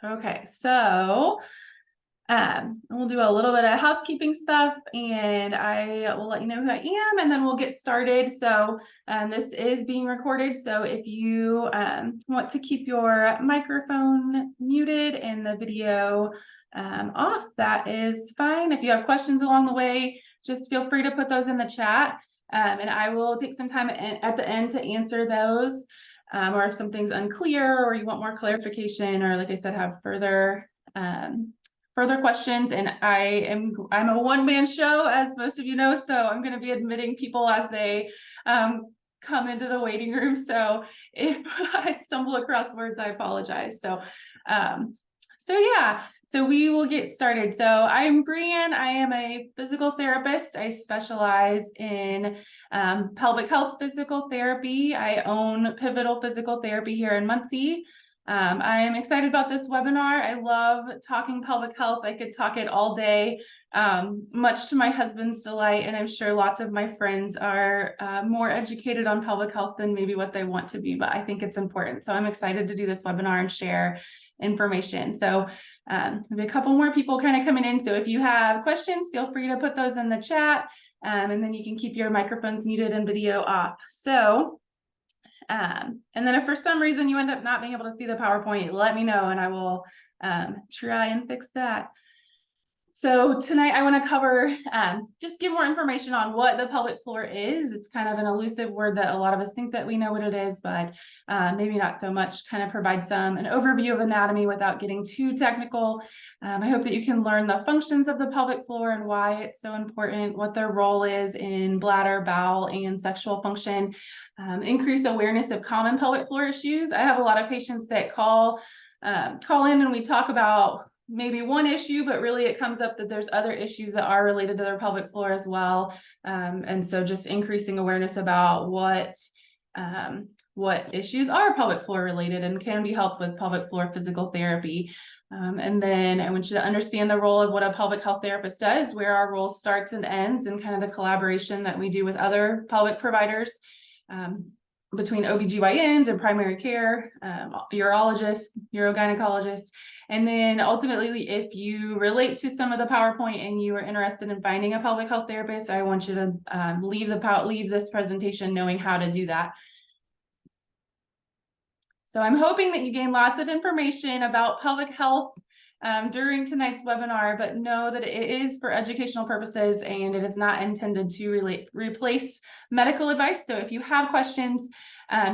Okay, so we'll do a little bit of housekeeping stuff and I will let you know who I am and then we'll get started. So this is being recorded. So if you want to keep your microphone muted and the video off, that is fine. If you have questions along the way, just feel free to put those in the chat and I will take some time at the end to answer those. Or if something's unclear or you want more clarification, or like I said, have further questions. And I'm a one-man show, as most of you know, so I'm going to be admitting people as they come into the waiting room. So if I stumble across words, I apologize. So yeah. So we will get started. So I'm Brian. I am a physical therapist. I specialize in pelvic health physical therapy. I own Pivotal Physical Therapy here in Muncie. I'm excited about this webinar. I love talking pelvic health. I could talk it all day, much to my husband's delight, and I'm sure lots of my friends are more educated on pelvic health than maybe what they want to be, but I think it's important. So I'm excited to do this webinar and share information. So maybe a couple more people kind of coming in. So if you have questions, feel free to put those in the chat, and then you can keep your microphones muted and video off. So and then if for some reason you end up not being able to see the PowerPoint, let me know and I will try and fix that. So tonight I want to cover, just give more information on what the pelvic floor is. It's kind of an elusive word that a lot of us think that we know what it is, but maybe not so much. Kind of provide an overview of anatomy without getting too technical. I hope that you can learn the functions of the pelvic floor and why it's so important, what their role is in bladder, bowel, and sexual function. Increase awareness of common pelvic floor issues. I have a lot of patients that call in and we talk about maybe one issue, but really it comes up that there's other issues that are related to their pelvic floor as well. And so just increasing awareness about what issues are pelvic floor related and can be helped with pelvic floor physical therapy. And then I want you to understand the role of what a pelvic health therapist does, where our role starts and ends, and kind of the collaboration that we do with other pelvic providers. Between OBGYNs and primary care, urologists, urogynecologists. And then ultimately, if you relate to some of the PowerPoint and you are interested in finding a pelvic health therapist, I want you to leave this presentation knowing how to do that. So I'm hoping that you gain lots of information about pelvic health during tonight's webinar, but know that it is for educational purposes and it is not intended to replace medical advice. So if you have questions,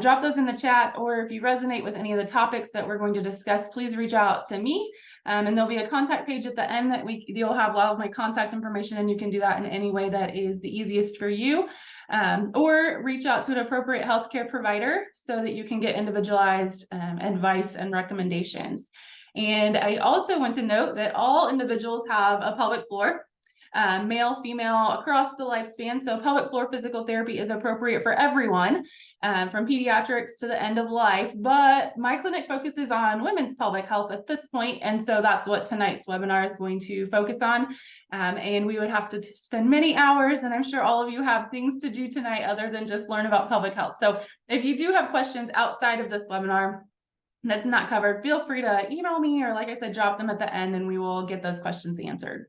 drop those in the chat, or if you resonate with any of the topics that we're going to discuss, please reach out to me. And there'll be a contact page at the end that you'll have a lot of my contact information, and you can do that in any way that is the easiest for you. Or reach out to an appropriate healthcare provider so that you can get individualized advice and recommendations. And I also want to note that all individuals have a pelvic floor, male, female, across the lifespan. So pelvic floor physical therapy is appropriate for everyone, from pediatrics to the end of life. But my clinic focuses on women's pelvic health at this point, and so that's what tonight's webinar is going to focus on. And we would have to spend many hours, and I'm sure all of you have things to do tonight other than just learn about pelvic health. So if you do have questions outside of this webinar that's not covered, feel free to email me, or like I said, drop them at the end and we will get those questions answered.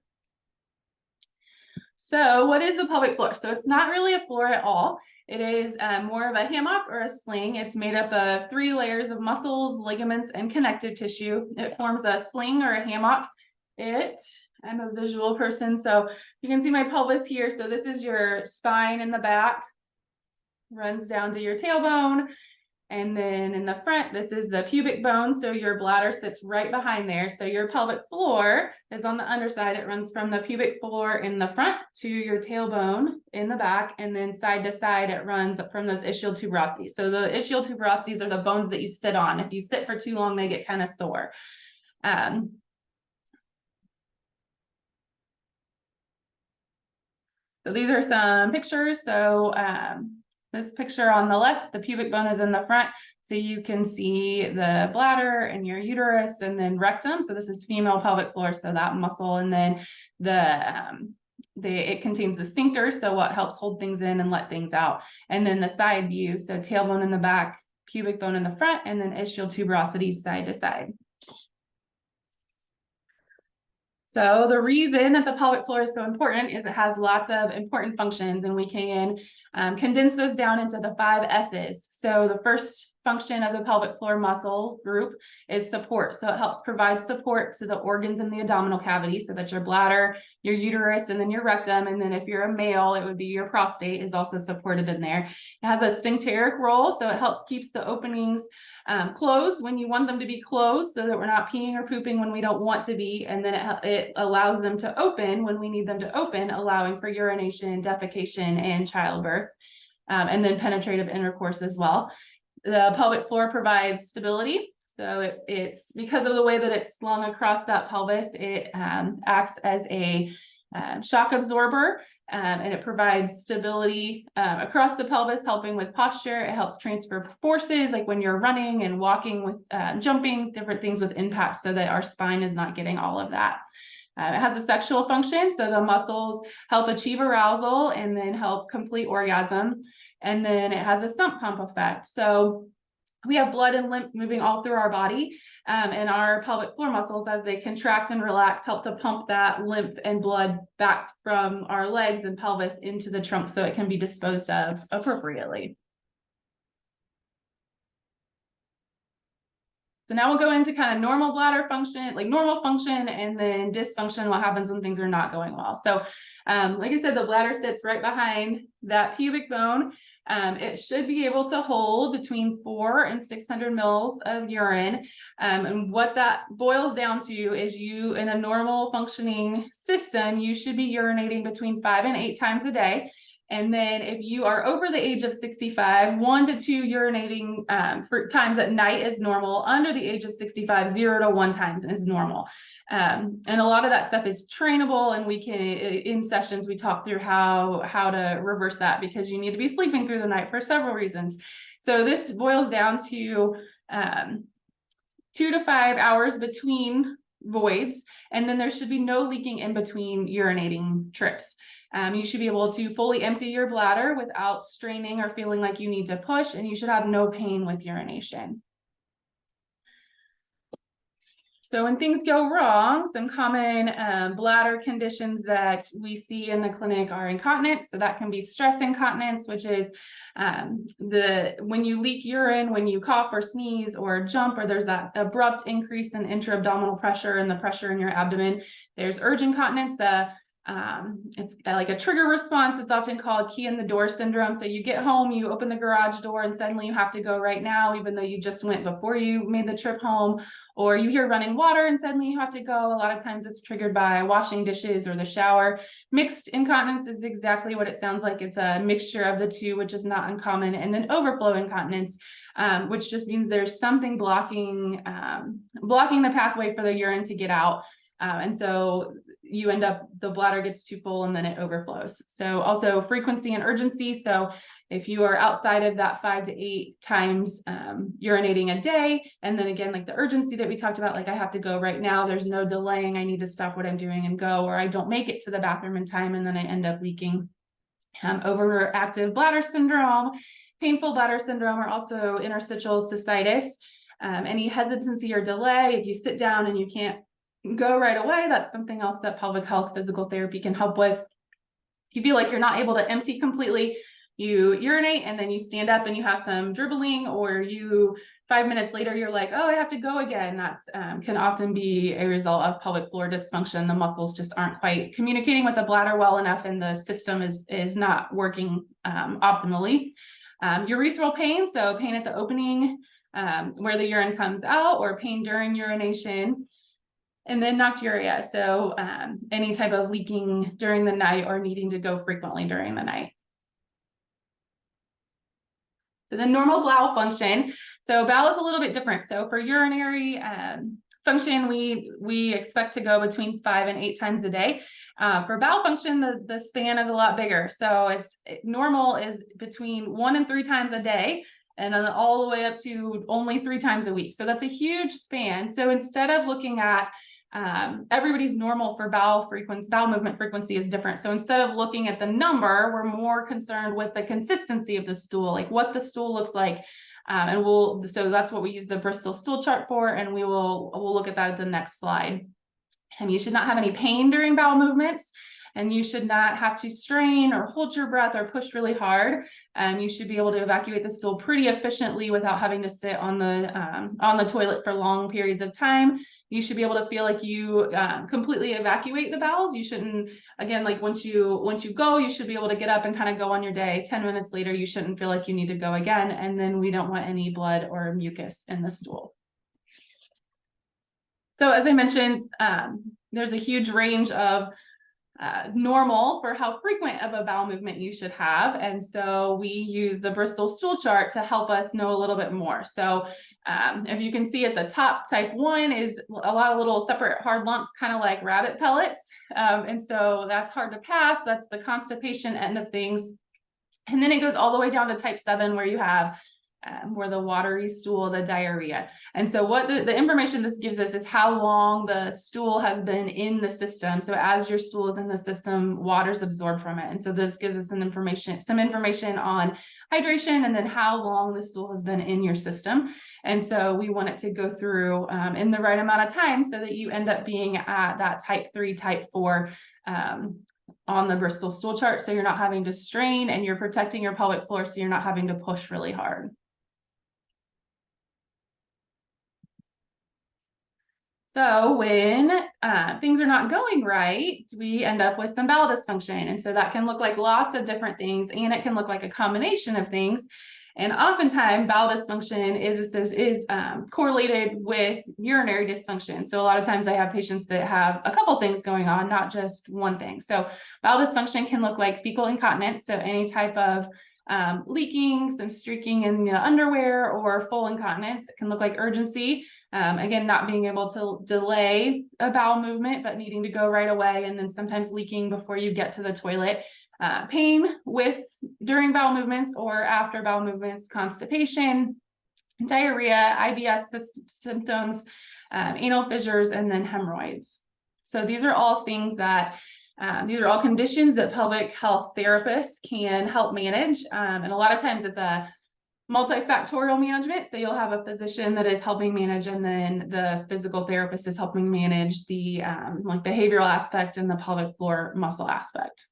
So what is the pelvic floor? So it's not really a floor at all. It is more of a hammock or a sling. It's made up of 3 layers of muscles, ligaments, and connective tissue. It forms a sling or a hammock. I'm a visual person, so you can see my pelvis here. So this is your spine in the back, runs down to your tailbone. And then in the front, this is the pubic bone. So your bladder sits right behind there. So your pelvic floor is on the underside. It runs from the pubic floor in the front to your tailbone in the back. And then side to side, it runs from those ischial tuberosities. So the ischial tuberosities are the bones that you sit on. If you sit for too long, they get kind of sore. So these are some pictures. So this picture on the left, the pubic bone is in the front. So you can see the bladder and your uterus and then rectum. So this is female pelvic floor, so that muscle. And then it contains the sphincter, so what helps hold things in and let things out. And then the side view, so tailbone in the back, pubic bone in the front, and then ischial tuberosities side to side. So the reason that the pelvic floor is so important is it has lots of important functions, and we can condense those down into the 5 S's. So the first function of the pelvic floor muscle group is support. So it helps provide support to the organs in the abdominal cavity. So that's your bladder, your uterus, and then your rectum. And then if you're a male, it would be your prostate is also supported in there. It has a sphincteric role. So it helps keeps the openings closed when you want them to be closed, so that we're not peeing or pooping when we don't want to be. And then it allows them to open when we need them to open, allowing for urination, defecation, and childbirth. And then penetrative intercourse as well. The pelvic floor provides stability. So it's because of the way that it's slung across that pelvis, it acts as a shock absorber, and it provides stability across the pelvis, helping with posture. It helps transfer forces, like when you're running and walking with jumping, different things with impact, so that our spine is not getting all of that. It has a sexual function, so the muscles help achieve arousal and then help complete orgasm. And then it has a sump pump effect. So we have blood and lymph moving all through our body, and our pelvic floor muscles, as they contract and relax, help to pump that lymph and blood back from our legs and pelvis into the trunk so it can be disposed of appropriately. So now we'll go into kind of normal bladder function, like normal function, and then dysfunction, what happens when things are not going well. So like I said, the bladder sits right behind that pubic bone. It should be able to hold between 400 and 600 mils of urine. And what that boils down to is you, in a normal functioning system, you should be urinating between 5 and 8 times a day. And then if you are over the age of 65, 1 to 2 urinating for times at night is normal. Under the age of 65, 0 to 1 times is normal. And a lot of that stuff is trainable, and we can, in sessions, we talk through how to reverse that, because you need to be sleeping through the night for several reasons. So this boils down to 2 to 5 hours between voids, and then there should be no leaking in between urinating trips. You should be able to fully empty your bladder without straining or feeling like you need to push, and you should have no pain with urination. So when things go wrong, some common bladder conditions that we see in the clinic are incontinence. So that can be stress incontinence, which is when you leak urine, when you cough or sneeze or jump, or there's that abrupt increase in intra-abdominal pressure and the pressure in your abdomen. There's urge incontinence. It's like a trigger response. It's often called key in the door syndrome. So you get home, you open the garage door, and suddenly you have to go right now, even though you just went before you made the trip home. Or you hear running water and suddenly you have to go. A lot of times it's triggered by washing dishes or the shower. Mixed incontinence is exactly what it sounds like. It's a mixture of the two, which is not uncommon. And then overflow incontinence, which just means there's something blocking the pathway for the urine to get out. And so you end up, the bladder gets too full and then it overflows. So also frequency and urgency. So if you are outside of that 5 to 8 times urinating a day, and then again, like the urgency that we talked about, like I have to go right now, there's no delaying, I need to stop what I'm doing and go, or I don't make it to the bathroom in time and then I end up leaking. Overactive bladder syndrome, painful bladder syndrome, or also interstitial cystitis. Any hesitancy or delay, if you sit down and you can't go right away, that's something else that pelvic health physical therapy can help with. If you feel like you're not able to empty completely, you urinate and then you stand up and you have some dribbling, or you 5 minutes later you're like, oh, I have to go again. That's can often be a result of pelvic floor dysfunction. The muscles just aren't quite communicating with the bladder well enough, and the system is not working optimally. Urethral pain, so pain at the opening where the urine comes out, or pain during urination. And then nocturia, so any type of leaking during the night or needing to go frequently during the night. So the normal bowel function. So bowel is a little bit different. So for urinary function, we expect to go between 5 and 8 times a day. For bowel function, the span is a lot bigger. So normal is between 1 and 3 times a day, and then all the way up to only 3 times a week. So that's a huge span. So instead of looking at everybody's normal for bowel movement frequency is different. So instead of looking at the number, we're more concerned with the consistency of the stool, like what the stool looks like. So that's what we use the Bristol stool chart for, and we'll look at that at the next slide. You should not have any pain during bowel movements, and you should not have to strain or hold your breath or push really hard. You should be able to evacuate the stool pretty efficiently without having to sit on the toilet for long periods of time. You should be able to feel like you completely evacuate the bowels. You shouldn't, again, like once you go, you should be able to get up and kind of go on your day. 10 minutes later, you shouldn't feel like you need to go again. And then we don't want any blood or mucus in the stool. So as I mentioned, there's a huge range of normal for how frequent of a bowel movement you should have. And so we use the Bristol stool chart to help us know a little bit more. So if you can see at the top, type 1 is a lot of little separate hard lumps, kind of like rabbit pellets. And so that's hard to pass. That's the constipation end of things. And then it goes all the way down to type 7, where you have where the watery stool, the diarrhea. And so what the information this gives us is how long the stool has been in the system. So as your stool is in the system, water's absorbed from it. And so this gives us some information on hydration, and then how long the stool has been in your system. And so we want it to go through in the right amount of time so that you end up being at that type 3, type 4 on the Bristol stool chart. So you're not having to strain, and you're protecting your pelvic floor, so you're not having to push really hard. So when things are not going right, we end up with some bowel dysfunction. And so that can look like lots of different things, and it can look like a combination of things. And oftentimes bowel dysfunction is correlated with urinary dysfunction. So a lot of times I have patients that have a couple things going on, not just one thing. So bowel dysfunction can look like fecal incontinence. So any type of leaking, some streaking in the underwear, or full incontinence. It can look like urgency. Again, not being able to delay a bowel movement, but needing to go right away, and then sometimes leaking before you get to the toilet. Pain during bowel movements or after bowel movements, constipation, diarrhea, IBS symptoms, anal fissures, and then hemorrhoids. So these are all things that these are all conditions that pelvic health therapists can help manage. And a lot of times it's a multifactorial management. So you'll have a physician that is helping manage, and then the physical therapist is helping manage the like behavioral aspect and the pelvic floor muscle aspect.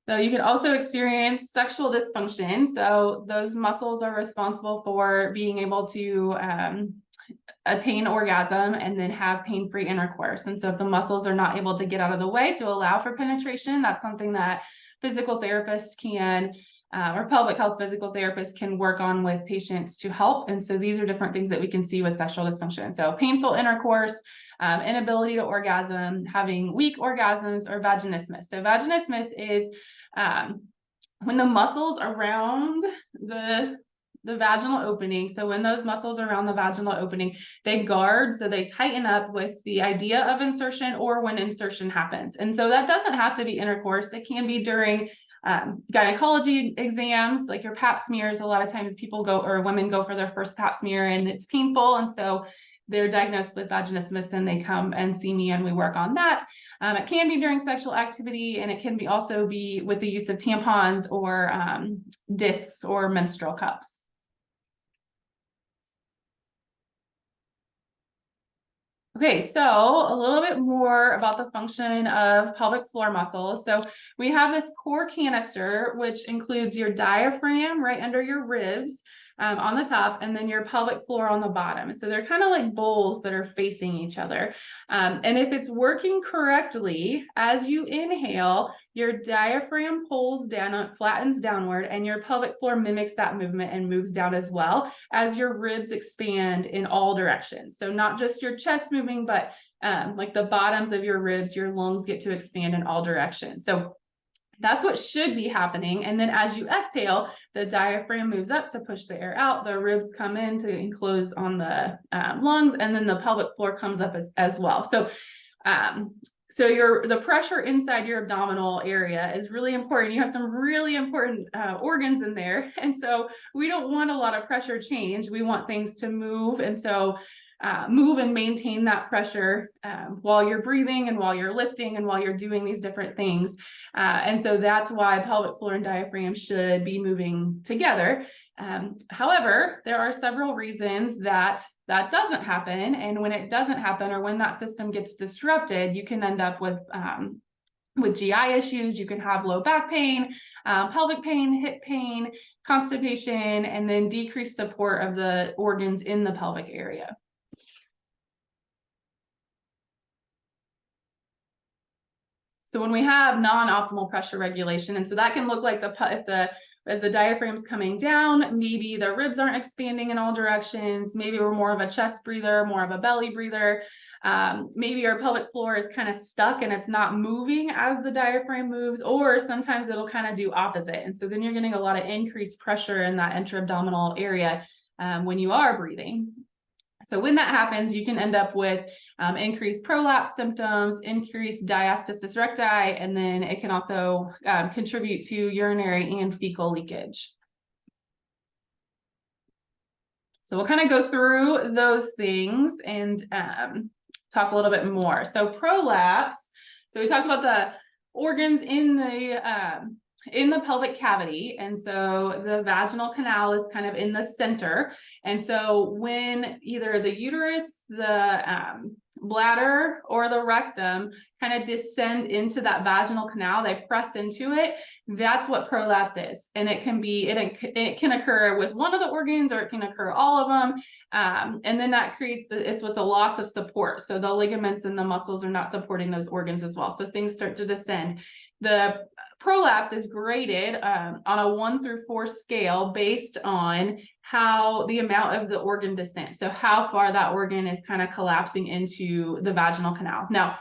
So you can also experience sexual dysfunction. So those muscles are responsible for being able to attain orgasm and then have pain-free intercourse. And so if the muscles are not able to get out of the way to allow for penetration, that's something that physical therapists can, or pelvic health physical therapists can work on with patients to help. And so these are different things that we can see with sexual dysfunction. So painful intercourse, inability to orgasm, having weak orgasms, or vaginismus. So vaginismus is when the muscles around the vaginal opening. So when those muscles around the vaginal opening, they guard, so they tighten up with the idea of insertion, or when insertion happens. And so that doesn't have to be intercourse. It can be during gynecology exams, like your pap smears. A lot of times people go, or women go for their first pap smear, and it's painful. And so they're diagnosed with vaginismus, and they come and see me, and we work on that. It can be during sexual activity, and it can be also be with the use of tampons or discs or menstrual cups. Okay, so a little bit more about the function of pelvic floor muscles. So we have this core canister, which includes your diaphragm right under your ribs on the top, and then your pelvic floor on the bottom. And so they're kind of like bowls that are facing each other. And if it's working correctly, as you inhale, your diaphragm pulls down, flattens downward, and your pelvic floor mimics that movement and moves down as well as your ribs expand in all directions. So not just your chest moving, but like the bottoms of your ribs, your lungs get to expand in all directions. So that's what should be happening. And then as you exhale, the diaphragm moves up to push the air out, the ribs come in to enclose on the lungs, and then the pelvic floor comes up as well. So the pressure inside your abdominal area is really important. You have some really important organs in there. And so we don't want a lot of pressure change. We want things to move. And so move and maintain that pressure while you're breathing, and while you're lifting, and while you're doing these different things. And so that's why pelvic floor and diaphragm should be moving together. However, there are several reasons that that doesn't happen. And when it doesn't happen, or when that system gets disrupted, you can end up with GI issues. You can have low back pain, pelvic pain, hip pain, constipation, and then decreased support of the organs in the pelvic area. So when we have non-optimal pressure regulation, and so that can look like as the diaphragm's coming down, maybe the ribs aren't expanding in all directions. Maybe we're more of a chest breather, more of a belly breather. Maybe our pelvic floor is kind of stuck and it's not moving as the diaphragm moves, or sometimes it'll kind of do opposite. And so then you're getting a lot of increased pressure in that intra-abdominal area when you are breathing. So when that happens, you can end up with increased prolapse symptoms, increased diastasis recti, and then it can also contribute to urinary and fecal leakage. So we'll kind of go through those things and talk a little bit more. So prolapse, so we talked about the organs in the pelvic cavity. And so the vaginal canal is kind of in the center. And so when either the uterus, the bladder, or the rectum kind of descend into that vaginal canal, they press into it, that's what prolapse is. And it can be, it can occur with one of the organs, or it can occur all of them. And then that creates, it's with the loss of support. So the ligaments and the muscles are not supporting those organs as well. So things start to descend. The prolapse is graded on a 1 through 4 scale based on how the amount of the organ descent. So how far that organ is kind of collapsing into the vaginal canal. Now,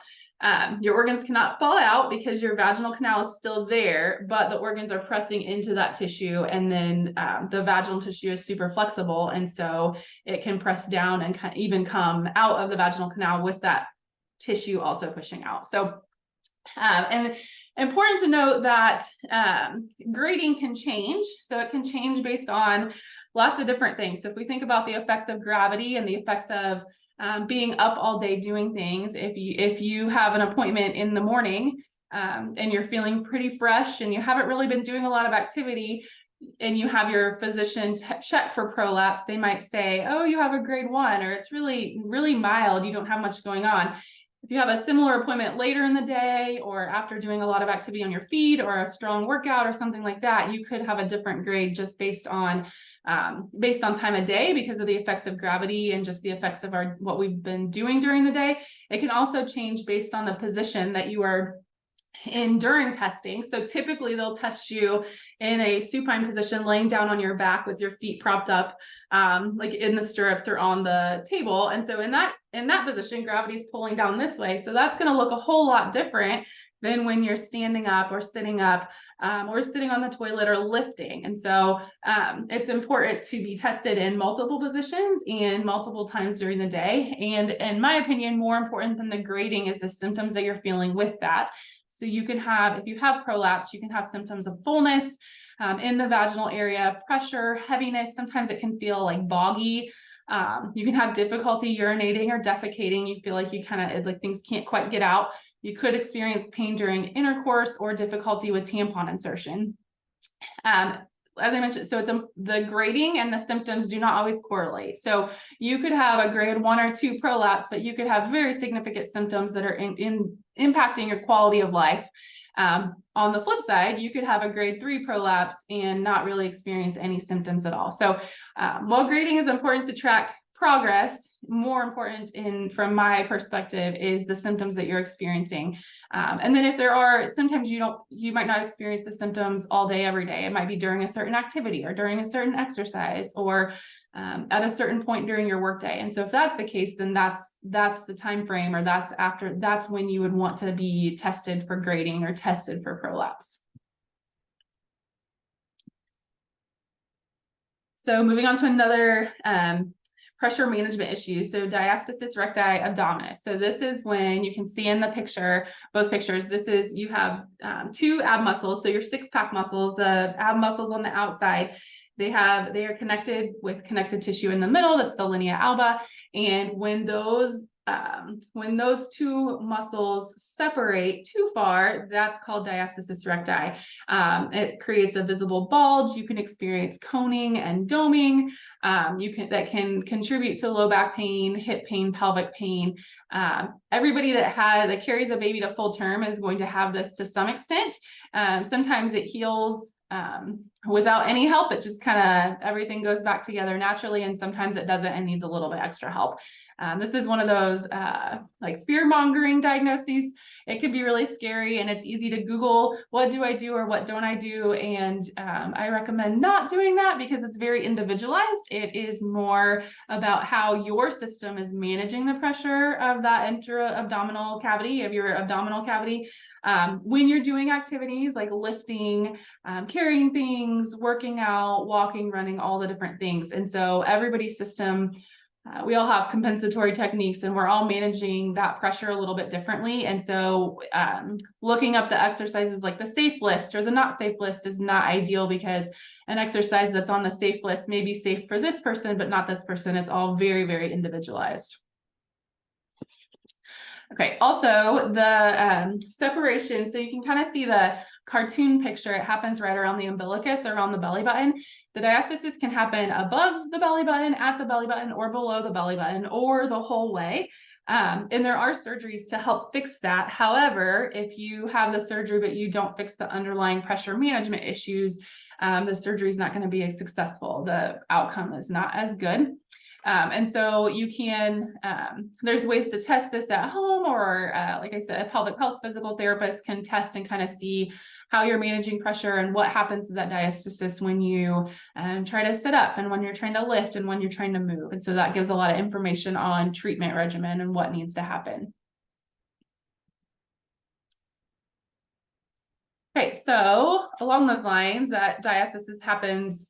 your organs cannot fall out because your vaginal canal is still there, but the organs are pressing into that tissue, and then the vaginal tissue is super flexible. And so it can press down and even come out of the vaginal canal with that tissue also pushing out. So, and important to note that grading can change. So it can change based on lots of different things. So if we think about the effects of gravity and the effects of being up all day doing things, if you have an appointment in the morning and you're feeling pretty fresh and you haven't really been doing a lot of activity, and you have your physician check for prolapse, they might say, oh, you have a grade 1, or it's really, really mild, you don't have much going on. If you have a similar appointment later in the day, or after doing a lot of activity on your feet, or a strong workout or something like that, you could have a different grade just based on time of day, because of the effects of gravity and just the effects of what we've been doing during the day. It can also change based on the position that you are in during testing. So typically they'll test you in a supine position, laying down on your back with your feet propped up, like in the stirrups or on the table. And so in that position, gravity is pulling down this way. So that's going to look a whole lot different than when you're standing up or sitting up, or sitting on the toilet or lifting. And so it's important to be tested in multiple positions and multiple times during the day. And in my opinion, more important than the grading is the symptoms that you're feeling with that. So you can have, if you have prolapse, you can have symptoms of fullness in the vaginal area, pressure, heaviness. Sometimes it can feel like boggy. You can have difficulty urinating or defecating. You feel like you kind of, like things can't quite get out. You could experience pain during intercourse or difficulty with tampon insertion. As I mentioned, so the grading and the symptoms do not always correlate. So you could have a grade 1 or 2 prolapse, but you could have very significant symptoms that are impacting your quality of life. On the flip side, you could have a grade 3 prolapse and not really experience any symptoms at all. So while grading is important to track progress, more important from my perspective is the symptoms that you're experiencing. And then if there are, sometimes you might not experience the symptoms all day, every day. It might be during a certain activity or during a certain exercise, or at a certain point during your workday. And so if that's the case, then that's the time frame, or that's when you would want to be tested for grading or tested for prolapse. So moving on to another pressure management issues. So diastasis recti abdominis. So this is when you can see in the picture, both pictures, this is, you have 2 ab muscles. So your 6-pack muscles, the ab muscles on the outside, they are connected with connective tissue in the middle. That's the linea alba. And when those when those two muscles separate too far, that's called diastasis recti. It creates a visible bulge. You can experience coning and doming. That can contribute to low back pain, hip pain, pelvic pain. Everybody that carries a baby to full term is going to have this to some extent. Sometimes it heals without any help. It just kind of, everything goes back together naturally, and sometimes it doesn't and needs a little bit extra help. This is one of those like fear-mongering diagnoses. It could be really scary, and it's easy to Google, what do I do or what don't I do? And I recommend not doing that because it's very individualized. It is more about how your system is managing the pressure of that intra-abdominal cavity, of your abdominal cavity. When you're doing activities like lifting, carrying things, working out, walking, running, all the different things. And so everybody's system, we all have compensatory techniques, and we're all managing that pressure a little bit differently. And so looking up the exercises like the safe list or the not safe list is not ideal, because an exercise that's on the safe list may be safe for this person, but not this person. It's all very, very individualized. Okay, also the separation, so you can kind of see the cartoon picture. It happens right around the umbilicus, around the belly button. The diastasis can happen above the belly button, at the belly button, or below the belly button, or the whole way. And there are surgeries to help fix that. However, if you have the surgery but you don't fix the underlying pressure management issues, the surgery is not going to be as successful. The outcome is not as good. And so you can, there's ways to test this at home, or like I said, a pelvic health physical therapist can test and kind of see how you're managing pressure and what happens to that diastasis when you try to sit up, and when you're trying to lift, and when you're trying to move. And so that gives a lot of information on treatment regimen and what needs to happen. Okay, so along those lines, that diastasis happens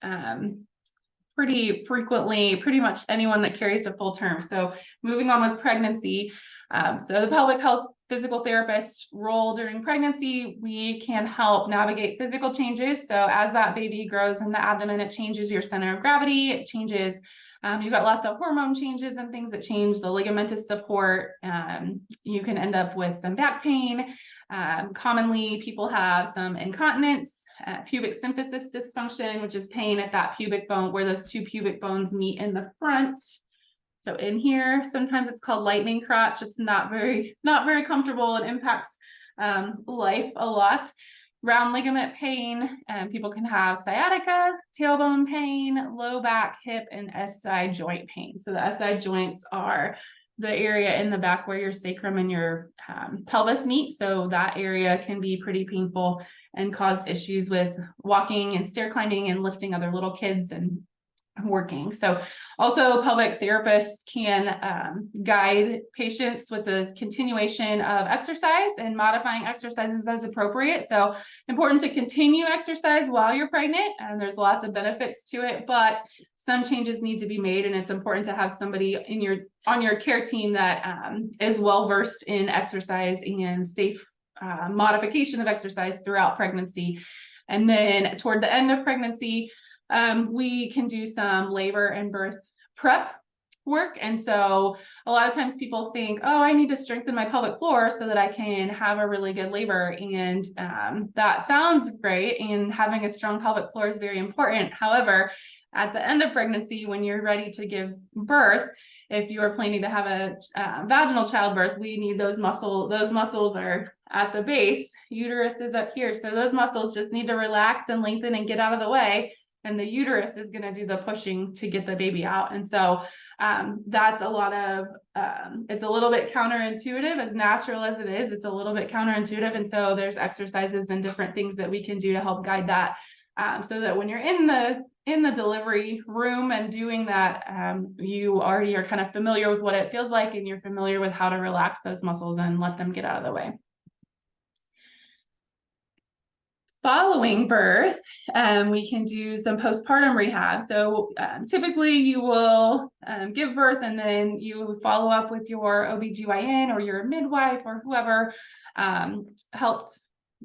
pretty frequently, pretty much anyone that carries to full term. So moving on with pregnancy. So the pelvic health physical therapist role during pregnancy, we can help navigate physical changes. So as that baby grows in the abdomen, it changes your center of gravity, it changes, you've got lots of hormone changes and things that change the ligamentous support. You can end up with some back pain. Commonly, people have some incontinence, pubic symphysis dysfunction, which is pain at that pubic bone where those two pubic bones meet in the front. So in here, sometimes it's called lightning crotch. It's not very comfortable. It impacts life a lot. Round ligament pain, people can have sciatica, tailbone pain, low back, hip, and SI joint pain. So the SI joints are the area in the back where your sacrum and your pelvis meet. So that area can be pretty painful and cause issues with walking and stair climbing and lifting other little kids and working. So also pelvic therapists can guide patients with the continuation of exercise and modifying exercises as appropriate. So important to continue exercise while you're pregnant, and there's lots of benefits to it, but some changes need to be made, and it's important to have somebody on your care team that is well versed in exercise and safe modification of exercise throughout pregnancy. And then toward the end of pregnancy, we can do some labor and birth prep work. And so a lot of times people think, oh, I need to strengthen my pelvic floor so that I can have a really good labor. And that sounds great. And having a strong pelvic floor is very important. However, at the end of pregnancy, when you're ready to give birth, if you are planning to have a vaginal childbirth, we need those muscles. Those muscles are at the base. Uterus is up here. So those muscles just need to relax and lengthen and get out of the way. And the uterus is going to do the pushing to get the baby out. And so that's a lot of, it's a little bit counterintuitive, as natural as it is, it's a little bit counterintuitive. And so there's exercises and different things that we can do to help guide that, so that when you're in the delivery room and doing that, you already are kind of familiar with what it feels like, and you're familiar with how to relax those muscles and let them get out of the way. Following birth, we can do some postpartum rehab. So typically you will give birth, and then you follow up with your OBGYN or your midwife or whoever helped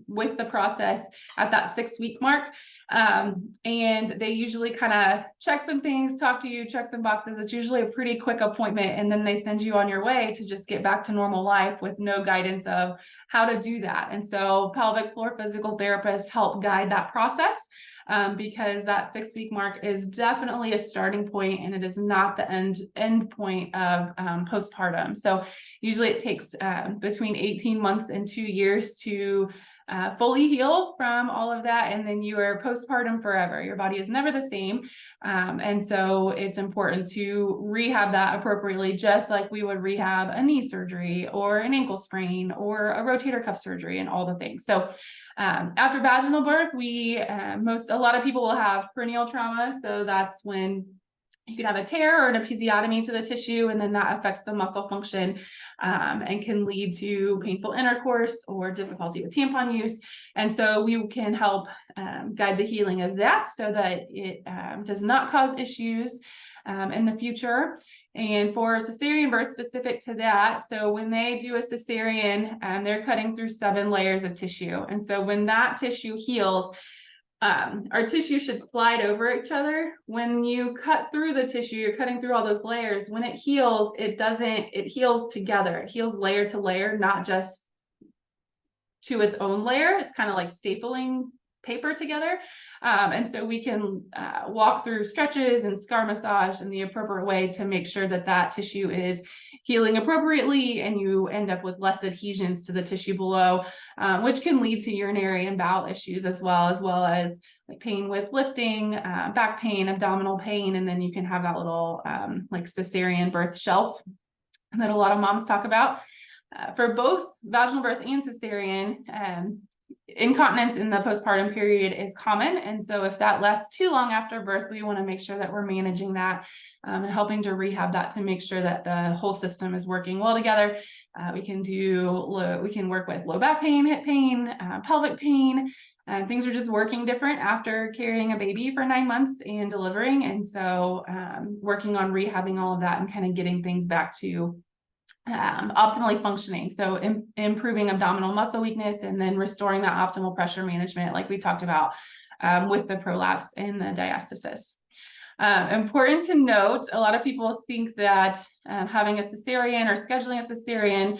with the process at that 6-week mark. And they usually kind of check some things, talk to you, check some boxes. It's usually a pretty quick appointment, and then they send you on your way to just get back to normal life with no guidance of how to do that. And so pelvic floor physical therapists help guide that process, because that 6-week mark is definitely a starting point, and it is not the end point of postpartum. So usually it takes between 18 months and 2 years to fully heal from all of that, and then you are postpartum forever. Your body is never the same, and so it's important to rehab that appropriately, just like we would rehab a knee surgery or an ankle sprain or a rotator cuff surgery and all the things. So after vaginal birth, a lot of people will have perineal trauma. So that's when you can have a tear or an episiotomy to the tissue, and then that affects the muscle function, and can lead to painful intercourse or difficulty with tampon use. And so we can help guide the healing of that so that it does not cause issues in the future. And for cesarean birth, specific to that, so when they do a cesarean, they're cutting through 7 layers of tissue. And so when that tissue heals, our tissue should slide over each other. When you cut through the tissue, you're cutting through all those layers. When it heals, it heals together. It heals layer to layer, not just to its own layer. It's kind of like stapling paper together. And so we can walk through stretches and scar massage in the appropriate way to make sure that that tissue is healing appropriately, and you end up with less adhesions to the tissue below, which can lead to urinary and bowel issues as well as like pain with lifting, back pain, abdominal pain, and then you can have that little like cesarean birth shelf that a lot of moms talk about. For both vaginal birth and cesarean, incontinence in the postpartum period is common. And so if that lasts too long after birth, we want to make sure that we're managing that and helping to rehab that to make sure that the whole system is working well together. We can work with low back pain, hip pain, pelvic pain. Things are just working different after carrying a baby for 9 months and delivering. And so working on rehabbing all of that and kind of getting things back to optimally functioning. So improving abdominal muscle weakness, and then restoring that optimal pressure management, like we talked about with the prolapse and the diastasis. Important to note, a lot of people think that having a cesarean or scheduling a cesarean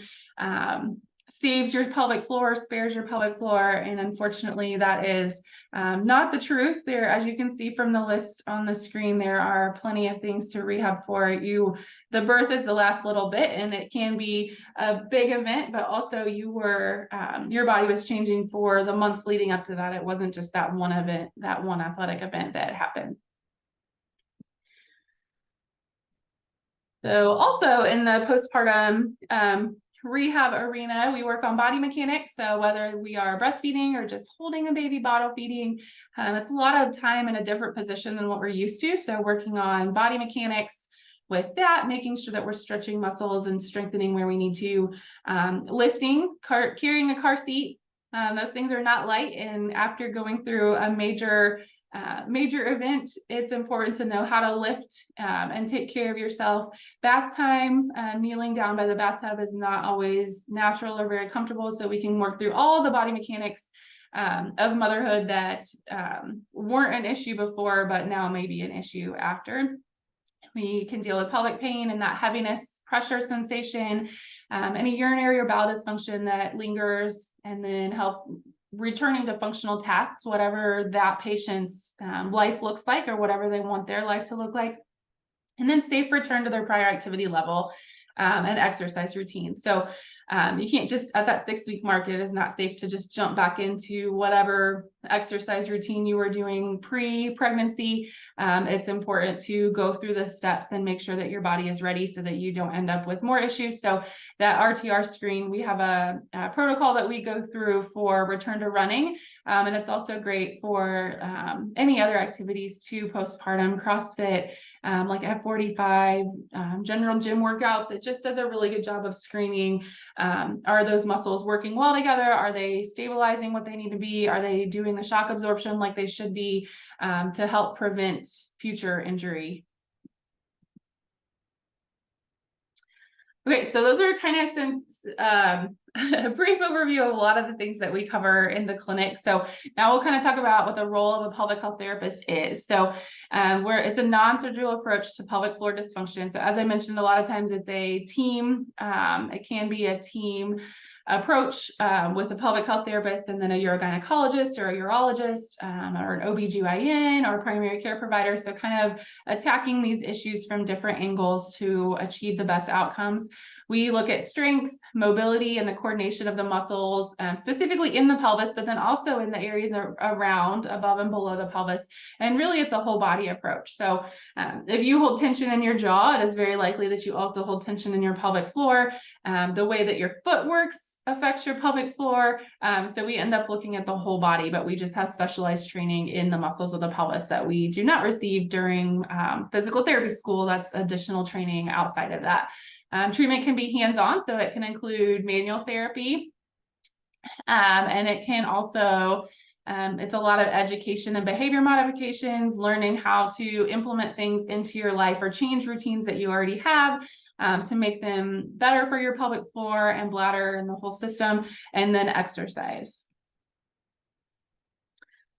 saves your pelvic floor, spares your pelvic floor, and unfortunately that is not the truth. There, as you can see from the list on the screen, there are plenty of things to rehab for you. The birth is the last little bit, and it can be a big event, but also your body was changing for the months leading up to that. It wasn't just that one event, that one athletic event that happened. So also in the postpartum rehab arena, we work on body mechanics. So whether we are breastfeeding or just holding a baby, bottle feeding, it's a lot of time in a different position than what we're used to. So working on body mechanics with that, making sure that we're stretching muscles and strengthening where we need to, lifting, carrying a car seat. Those things are not light. And after going through a major event, it's important to know how to lift and take care of yourself. Bath time, kneeling down by the bathtub is not always natural or very comfortable, so we can work through all the body mechanics of motherhood that weren't an issue before, but now may be an issue after. We can deal with pelvic pain and that heaviness, pressure sensation, any urinary or bowel dysfunction that lingers, and then help returning to functional tasks, whatever that patient's life looks like or whatever they want their life to look like. And then safe return to their prior activity level and exercise routine. So you can't just, at that 6-week mark, it is not safe to just jump back into whatever exercise routine you were doing pre-pregnancy. It's important to go through the steps and make sure that your body is ready so that you don't end up with more issues. So that RTR screen, we have a protocol that we go through for return to running. And it's also great for any other activities too, postpartum, CrossFit, like F45, general gym workouts. It just does a really good job of screening. Are those muscles working well together? Are they stabilizing what they need to be? Are they doing the shock absorption like they should be, to help prevent future injury? Okay, so those are kind of some a brief overview of a lot of the things that we cover in the clinic. So now we'll kind of talk about what the role of a pelvic health therapist is. So where it's a non-surgical approach to pelvic floor dysfunction. So as I mentioned, a lot of times it's a team. It can be a team approach with a pelvic health therapist and then a urogynecologist or a urologist or an OBGYN or primary care provider. So kind of attacking these issues from different angles to achieve the best outcomes. We look at strength, mobility, and the coordination of the muscles, specifically in the pelvis, but then also in the areas around, above and below the pelvis. And really, it's a whole body approach. So if you hold tension in your jaw, it is very likely that you also hold tension in your pelvic floor. The way that your foot works affects your pelvic floor. So we end up looking at the whole body, but we just have specialized training in the muscles of the pelvis that we do not receive during physical therapy school. That's additional training outside of that. Treatment can be hands-on, so it can include manual therapy, and it can also, it's a lot of education and behavior modifications, learning how to implement things into your life or change routines that you already have to make them better for your pelvic floor and bladder and the whole system, and then exercise.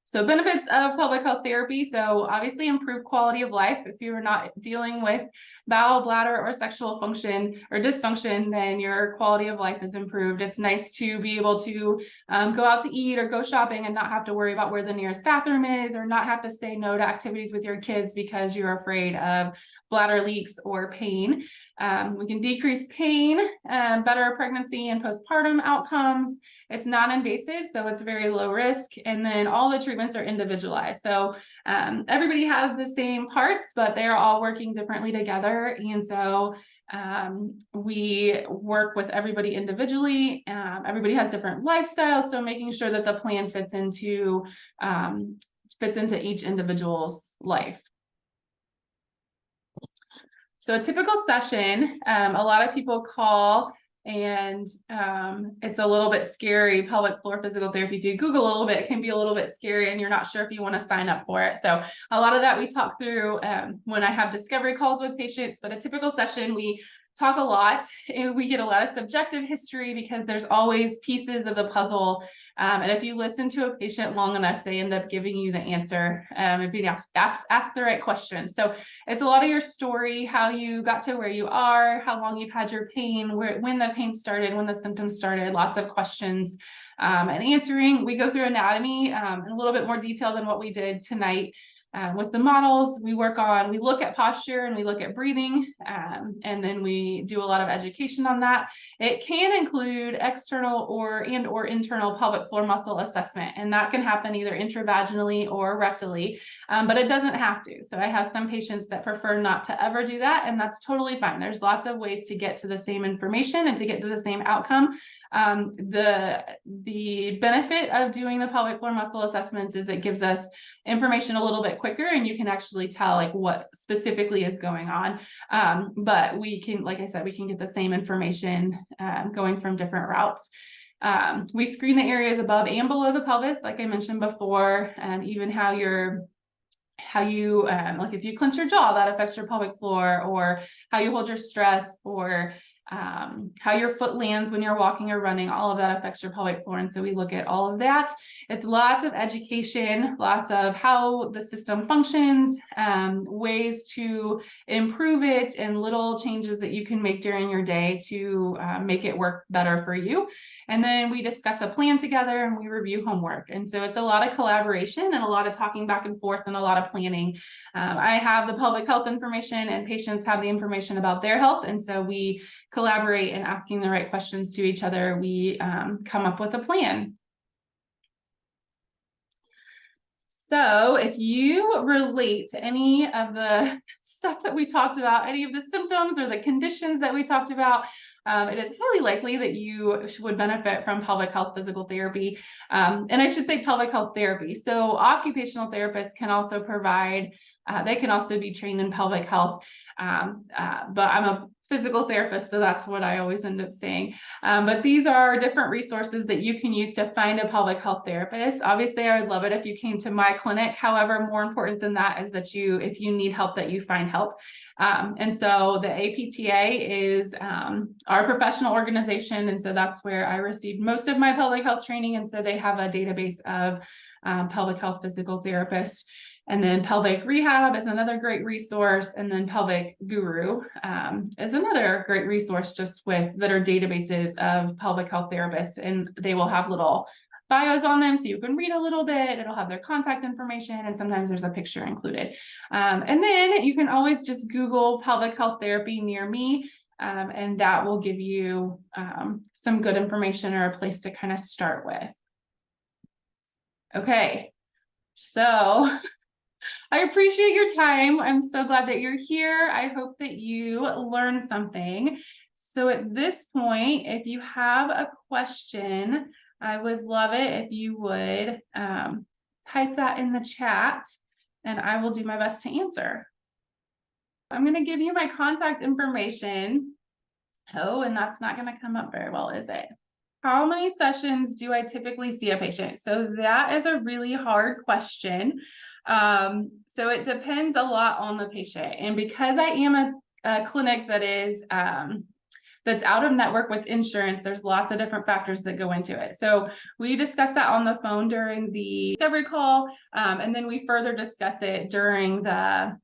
So benefits of pelvic health therapy. So obviously improve quality of life. If you're not dealing with bowel, bladder, or sexual function or dysfunction, then your quality of life is improved. It's nice to be able to go out to eat or go shopping and not have to worry about where the nearest bathroom is, or not have to say no to activities with your kids because you're afraid of bladder leaks or pain. We can decrease pain, better pregnancy and postpartum outcomes. It's non-invasive, so it's very low risk. And then all the treatments are individualized. So everybody has the same parts, but they're all working differently together. And so we work with everybody individually. Everybody has different lifestyles. So making sure that the plan fits into each individual's life. So a typical session, a lot of people call and it's a little bit scary. Pelvic floor physical therapy, if you Google a little bit, it can be a little bit scary and you're not sure if you want to sign up for it. So a lot of that we talk through when I have discovery calls with patients, but a typical session, we talk a lot and we get a lot of subjective history because there's always pieces of the puzzle. And if you listen to a patient long enough, they end up giving you the answer if you ask the right questions. So it's a lot of your story, how you got to where you are, how long you've had your pain, when the pain started, when the symptoms started, lots of questions and answering. We go through anatomy in a little bit more detail than what we did tonight. With the models, we look at posture and we look at breathing, and then we do a lot of education on that. It can include external or internal pelvic floor muscle assessment, and that can happen either intravaginally or rectally, but it doesn't have to. So I have some patients that prefer not to ever do that, and that's totally fine. There's lots of ways to get to the same information and to get to the same outcome. The benefit of doing the pelvic floor muscle assessments is it gives us information a little bit quicker and you can actually tell like what specifically is going on. But we can, like I said, we can get the same information going from different routes. We screen the areas above and below the pelvis, like I mentioned before, even how you like if you clench your jaw, that affects your pelvic floor, or how you hold your stress, or how your foot lands when you're walking or running, all of that affects your pelvic floor. And so we look at all of that. It's lots of education, lots of how the system functions, ways to improve it, and little changes that you can make during your day to make it work better for you. And then we discuss a plan together and we review homework. And so it's a lot of collaboration and a lot of talking back and forth and a lot of planning. I have the pelvic health information and patients have the information about their health. And so we collaborate and asking the right questions to each other, we come up with a plan. So if you relate to any of the stuff that we talked about, any of the symptoms or the conditions that we talked about, it is highly likely that you would benefit from pelvic health physical therapy. And I should say pelvic health therapy. So occupational therapists can also provide They can also be trained in pelvic health, but I'm a physical therapist, so that's what I always end up saying. But these are different resources that you can use to find a pelvic health therapist. Obviously, I would love it if you came to my clinic. However, more important than that is that if you need help, that you find help. And so the APTA is our professional organization. And so that's where I received most of my pelvic health training. And so they have a database of pelvic health physical therapists. And then Pelvic Rehab is another great resource. And then Pelvic Guru is another great resource that are databases of pelvic health therapists. And they will have little bios on them so you can read a little bit. It'll have their contact information, and sometimes there's a picture included. And then you can always just Google pelvic health therapy near me, and that will give you some good information or a place to kind of start with. Okay, so I appreciate your time. I'm so glad that you're here. I hope that you learned something. So at this point, if you have a question, I would love it if you would type that in the chat, and I will do my best to answer. I'm going to give you my contact information. Oh, and that's not going to come up very well, is it? How many sessions do I typically see a patient? So that is a really hard question. So it depends a lot on the patient. And because I am a clinic that is that's out of network with insurance, there's lots of different factors that go into it. So we discuss that on the phone during the discovery call, and then we further discuss it during the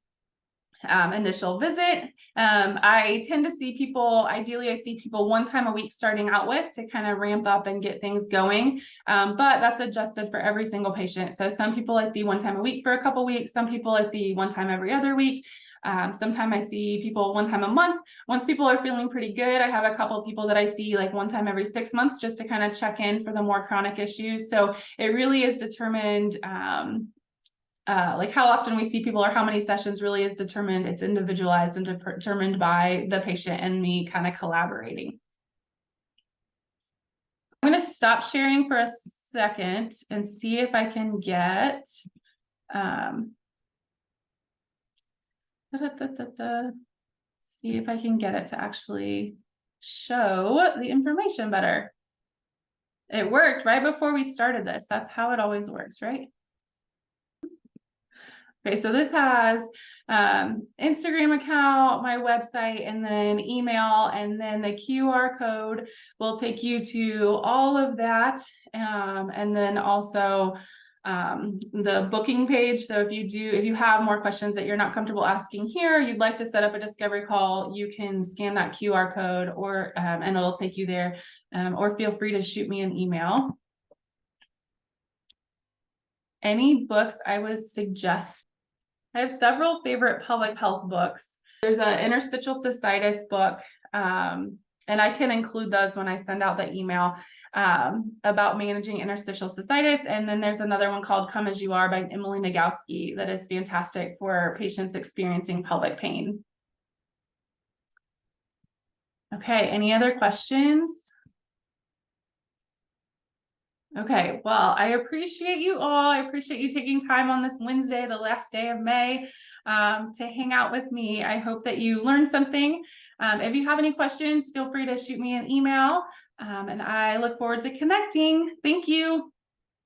initial visit. I tend to see people, ideally I see people one time a week starting out with to kind of ramp up and get things going. But that's adjusted for every single patient. So some people I see one time a week for a couple weeks. Some people I see one time every other week. Sometimes I see people one time a month. Once people are feeling pretty good, I have a couple of people that I see like one time every 6 months just to kind of check in for the more chronic issues. So it really is determined, like how often we see people or how many sessions really is determined. It's individualized and determined by the patient and me kind of collaborating. I'm going to stop sharing for a second and see if I can get see if I can get it to actually show the information better. It worked right before we started this. That's how it always works, right? Okay, so this has Instagram account, my website, and then email, and then the QR code will take you to all of that, and then also the booking page. So if you have more questions that you're not comfortable asking here, you'd like to set up a discovery call, you can scan that QR code, or and it'll take you there, or feel free to shoot me an email. Any books I would suggest? I have several favorite pelvic health books. There's an interstitial cystitis book, and I can include those when I send out the email about managing interstitial cystitis. And then there's another one called Come As You Are by Emily Nagowski that is fantastic for patients experiencing pelvic pain. Okay, any other questions? Okay, well, I appreciate you all. I appreciate you taking time on this Wednesday, the last day of May, to hang out with me. I hope that you learned something. If you have any questions, feel free to shoot me an email, and I look forward to connecting. Thank you.